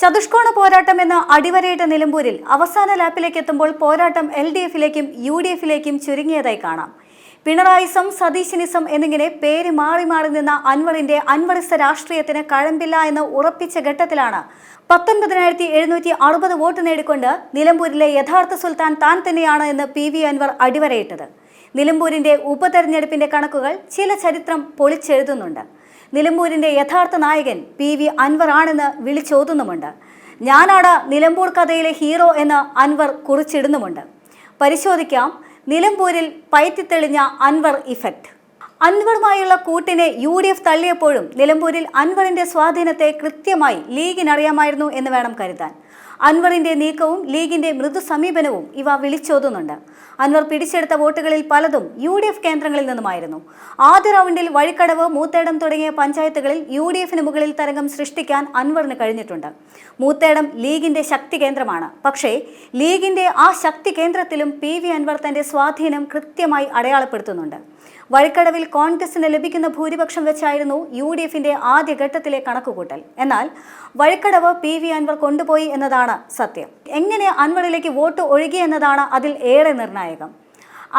ചതുഷ്കോണ പോരാട്ടം എന്ന അടിവരയിട്ട നിലമ്പൂരിൽ അവസാന ലാപ്പിലേക്ക് എത്തുമ്പോൾ പോരാട്ടം LDF-ലേക്കും UDF-ലേക്കും ചുരുങ്ങിയതായി കാണാം. പിണറായിസം, സതീശനിസം എന്നിങ്ങനെ പേര് മാറി മാറി നിന്ന അൻവറിന്റെ അൻവറിസ രാഷ്ട്രീയത്തിന് കഴമ്പില്ല എന്ന് ഉറപ്പിച്ച ഘട്ടത്തിലാണ് 19,760 വോട്ട് നേടിക്കൊണ്ട് നിലമ്പൂരിലെ യഥാർത്ഥ സുൽത്താൻ താൻ തന്നെയാണ് എന്ന് PV അൻവർ അടിവരയിട്ടത്. നിലമ്പൂരിന്റെ ഉപതെരഞ്ഞെടുപ്പിന്റെ കണക്കുകൾ ചില ചരിത്രം പൊളിച്ചെഴുതുന്നുണ്ട്. നിലമ്പൂരിന്റെ യഥാർത്ഥ നായകൻ PV അൻവർ ആണെന്ന് വിളിച്ചോതുന്നുമുണ്ട്. ഞാനാണ് നിലമ്പൂർ കഥയിലെ ഹീറോ എന്ന് അൻവർ കുറിച്ചിടുന്നുമുണ്ട്. പരിശോധിക്കാം നിലമ്പൂരിൽ പയറ്റിത്തെളിഞ്ഞ അൻവർ ഇഫക്റ്റ്. അൻവറുമായുള്ള കൂട്ടിനെ UDF തള്ളിയപ്പോഴും നിലമ്പൂരിൽ അൻവറിന്റെ സ്വാധീനത്തെ കൃത്യമായി ലീഗിനറിയാമായിരുന്നു എന്ന് വേണം കരുതാൻ. അൻവറിന്റെ നീക്കവും ലീഗിന്റെ മൃദു സമീപനവും ഇവ വിളിച്ചോതുന്നുണ്ട്. അൻവർ പിടിച്ചെടുത്ത വോട്ടുകളിൽ പലതും UDF കേന്ദ്രങ്ങളിൽ നിന്നുമായിരുന്നു. ആദ്യ റൗണ്ടിൽ വഴിക്കടവ്, മൂത്തേടം തുടങ്ങിയ പഞ്ചായത്തുകളിൽ UDF-ന് മുകളിൽ തരംഗം സൃഷ്ടിക്കാൻ അൻവറിന് കഴിഞ്ഞിട്ടുണ്ട്. മൂത്തേടം ലീഗിന്റെ ശക്തി കേന്ദ്രമാണ്. പക്ഷേ ലീഗിന്റെ ആ ശക്തി കേന്ദ്രത്തിലും PV അൻവർ തന്റെ സ്വാധീനം കൃത്യമായി അടയാളപ്പെടുത്തുന്നുണ്ട്. വഴിക്കടവിൽ കോൺഗ്രസിന് ലഭിക്കുന്ന ഭൂരിപക്ഷം വെച്ചായിരുന്നു UDF-ന്റെ ആദ്യഘട്ടത്തിലെ കണക്കുകൂട്ടൽ. എന്നാൽ വഴിക്കടവ് PV അൻവർ കൊണ്ടുപോയി എന്നതാണ് സത്യം. എങ്ങനെ അൻവറിലേക്ക് വോട്ട് ഒഴുകി എന്നതാണ് അതിൽ ഏറെ നിർണായകം.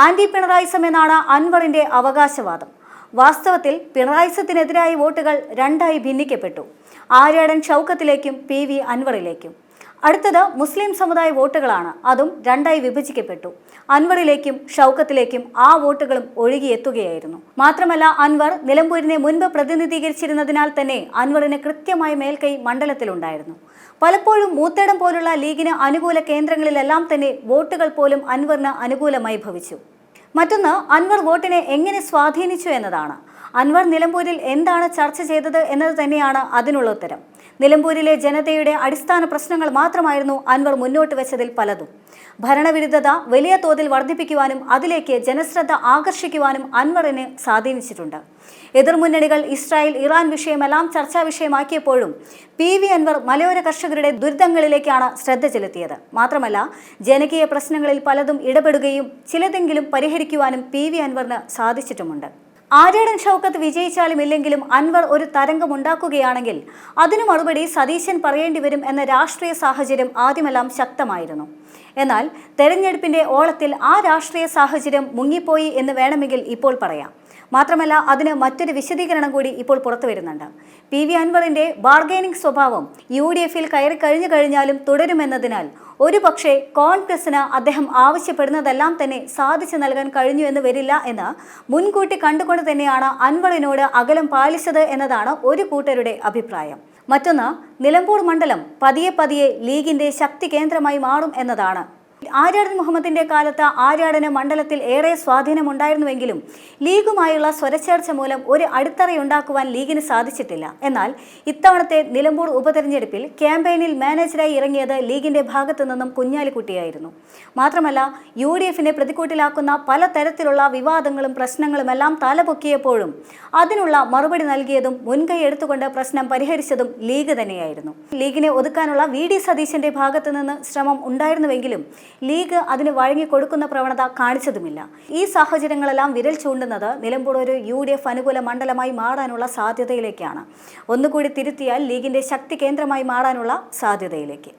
ആന്റി പിണറായിസം എന്നാണ് അൻവറിന്റെ അവകാശവാദം. വാസ്തവത്തിൽ പിണറായിസത്തിനെതിരായ വോട്ടുകൾ രണ്ടായി ഭിന്നിക്കപ്പെട്ടു. ആര്യാടൻ ഷൗക്കത്തിലേക്കും PV അൻവറിലേക്കും. അടുത്തത് മുസ്ലിം സമുദായ വോട്ടുകളാണ്. അതും രണ്ടായി വിഭജിക്കപ്പെട്ടു. അൻവറിലേക്കും ഷൗക്കത്തിലേക്കും ആ വോട്ടുകളും ഒഴുകിയെത്തുകയായിരുന്നു. മാത്രമല്ല അൻവർ നിലമ്പൂരിനെ മുൻപ് പ്രതിനിധീകരിച്ചിരുന്നതിനാൽ തന്നെ അൻവറിന് കൃത്യമായ മേൽക്കൈ മണ്ഡലത്തിലുണ്ടായിരുന്നു. പലപ്പോഴും മൂത്തേടം പോലുള്ള ലീഗിന് അനുകൂല കേന്ദ്രങ്ങളിലെല്ലാം തന്നെ വോട്ടുകൾ പോലും അൻവറിന് അനുകൂലമായി ഭവിച്ചു. മറ്റൊന്ന്, അൻവർ വോട്ടിനെ എങ്ങനെ സ്വാധീനിച്ചു എന്നതാണ്. അൻവർ നിലമ്പൂരിൽ എന്താണ് ചർച്ച ചെയ്തത് എന്നത് തന്നെയാണ് അതിനുള്ള ഉത്തരം. നിലമ്പൂരിലെ ജനതയുടെ അടിസ്ഥാന പ്രശ്നങ്ങൾ മാത്രമായിരുന്നു അൻവർ മുന്നോട്ട് വെച്ചതിൽ പലതും. ഭരണവിരുദ്ധത വലിയ തോതിൽ വർദ്ധിപ്പിക്കുവാനും അതിലേക്ക് ജനശ്രദ്ധ ആകർഷിക്കുവാനും അൻവറിനെ സ്വാധീനിച്ചിട്ടുണ്ട്. എതിർമുന്നണികൾ ഇസ്രായേൽ, ഇറാൻ വിഷയമെല്ലാം ചർച്ചാ വിഷയമാക്കിയപ്പോഴും PV അൻവർ മലയോര കർഷകരുടെ ദുരിതങ്ങളിലേക്കാണ് ശ്രദ്ധ ചെലുത്തിയത്. മാത്രമല്ല ജനകീയ പ്രശ്നങ്ങളിൽ പലതും ഇടപെടുകയും ചിലതെങ്കിലും പരിഹരിക്കുവാനും PV അൻവറിന് സാധിച്ചിട്ടുമുണ്ട്. ആര്യാടൻ ഷൗക്കത്ത് വിജയിച്ചാലും ഇല്ലെങ്കിലും അൻവർ ഒരു തരംഗമുണ്ടാക്കുകയാണെങ്കിൽ അതിനു മറുപടി സതീശൻ പറയേണ്ടി വരും എന്ന രാഷ്ട്രീയ സാഹചര്യം ആദ്യമെല്ലാം ശക്തമായിരുന്നു. എന്നാൽ തെരഞ്ഞെടുപ്പിന്റെ ഓളത്തിൽ ആ രാഷ്ട്രീയ സാഹചര്യം മുങ്ങിപ്പോയി എന്ന് വേണമെങ്കിൽ ഇപ്പോൾ പറയാം. മാത്രമല്ല അതിന് മറ്റൊരു വിശദീകരണം കൂടി ഇപ്പോൾ പുറത്തു വരുന്നുണ്ട്. PV അൻവറിന്റെ ബാർഗൈനിങ് സ്വഭാവം UDF-ൽ കയറി കഴിഞ്ഞാലും തുടരുമെന്നതിനാൽ ഒരുപക്ഷെ കോൺഗ്രസിന് അദ്ദേഹം ആവശ്യപ്പെടുന്നതെല്ലാം തന്നെ സാധിച്ചു നൽകാൻ കഴിഞ്ഞു എന്ന് വരില്ല എന്ന് മുൻകൂട്ടി കണ്ടുകൊണ്ട് തന്നെയാണ് അൻവറിനോട് അകലം പാലിച്ചത് എന്നതാണ് ഒരു കൂട്ടരുടെ അഭിപ്രായം. മറ്റൊന്ന്, നിലമ്പൂർ മണ്ഡലം പതിയെ ലീഗിന്റെ ശക്തി കേന്ദ്രമായി മാറും എന്നതാണ്. ആര്യാടൻ മുഹമ്മദിന്റെ കാലത്ത് ആര്യാടന് മണ്ഡലത്തിൽ ഏറെ സ്വാധീനമുണ്ടായിരുന്നുവെങ്കിലും ലീഗുമായുള്ള സ്വരച്ചേർച്ച മൂലം ഒരു അടിത്തറയുണ്ടാക്കുവാൻ ലീഗിന് സാധിച്ചിട്ടില്ല. എന്നാൽ ഇത്തവണത്തെ നിലമ്പൂർ ഉപതെരഞ്ഞെടുപ്പിൽ ക്യാമ്പയിനിൽ മാനേജരായി ഇറങ്ങിയത് ലീഗിന്റെ ഭാഗത്തു നിന്നും കുഞ്ഞാലിക്കുട്ടിയായിരുന്നു. മാത്രമല്ല UDF-നെ പ്രതിക്കൂട്ടിലാക്കുന്ന പലതരത്തിലുള്ള വിവാദങ്ങളും പ്രശ്നങ്ങളുമെല്ലാം തലപൊക്കിയപ്പോഴും അതിനുള്ള മറുപടി നൽകിയതും മുൻകൈ എടുത്തുകൊണ്ട് പ്രശ്നം പരിഹരിച്ചതും ലീഗ് തന്നെയായിരുന്നു. ലീഗിനെ ഒതുക്കാനുള്ള VD സതീശന്റെ ഭാഗത്തു നിന്ന് ശ്രമം ഉണ്ടായിരുന്നുവെങ്കിലും ലീഗ് അതിന് വഴങ്ങിക്കൊടുക്കുന്ന പ്രവണത കാണിച്ചതുമില്ല. ഈ സാഹചര്യങ്ങളെല്ലാം വിരൽ ചൂണ്ടുന്നത് നിലമ്പൂർ ഒരു UDF അനുകൂല മണ്ഡലമായി മാറാനുള്ള സാധ്യതയിലേക്കാണ്. ഒന്നുകൂടി തിരുത്തിയാൽ ലീഗിന്റെ ശക്തി കേന്ദ്രമായി മാറാനുള്ള സാധ്യതയിലേക്ക്.